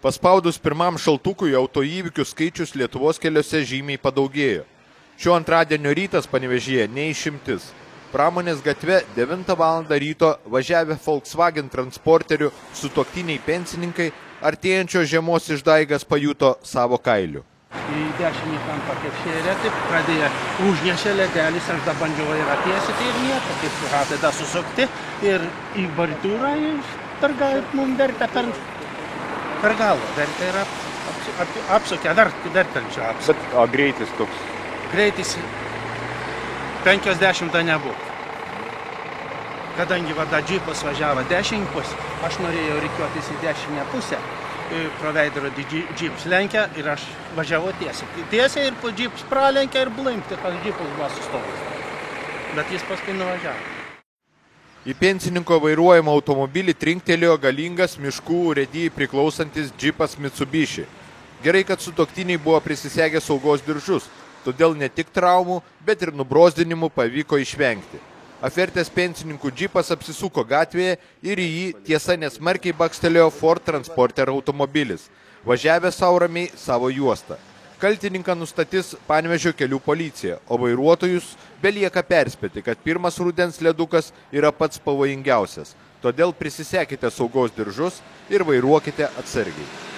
Paspaudus pirmam šaltukui autoįvykių skaičius Lietuvos keliuose žymiai padaugėjo. Šio antradienio rytas Panevėžyje neišimtis. Pramonės gatve 9 val. Ryto važiavę Volkswagen transporteriu sutuoktiniai pensininkai artėjančios žiemos išdaigas pajuto savo kailiu. Į dešinį kampą kaip šėrė, taip pradėjo užnešė ledelis, aš da bandžiau vairą tiesyti ir nieko, taip ratai da susukti ir į baritūrą ir mums vertę per galvą, vertę yra apsukę, dar telčiau apsukę. Bet greitis toks? Greitis 50 da nebuvo. Kadangi vada džipas važiavo 10 pusę, aš norėjau rikiuotis į dešinę pusę. Pro veidrodį džips lenkia ir aš važiavau tiesiai. Tiesiai ir po džips pralenkia ir blinkti, tas džipas buvo sustovęs. Bet jis paskui nuvažiavo. Į pensininko vairuojamą automobilį trinktelėjo galingas miškų urėdijai priklausantis džipas Mitsubishi. Gerai, kad sutuoktiniai buvo prisisegę saugos diržus, todėl ne tik traumų, bet ir nubrozdinimų pavyko išvengti. Apvertęs pensininkų džipas apsisuko gatvėje ir į jį tiesa nesmarkiai bakstelėjo Ford Transporter automobilis, važiavęs sau ramiai savo juostą. Kaltininką nustatys Panevėžio kelių policija, o vairuotojus belieka perspėti, kad pirmas rudens ledukas yra pats pavojingiausias. Todėl prisisekite saugos diržus ir vairuokite atsargiai.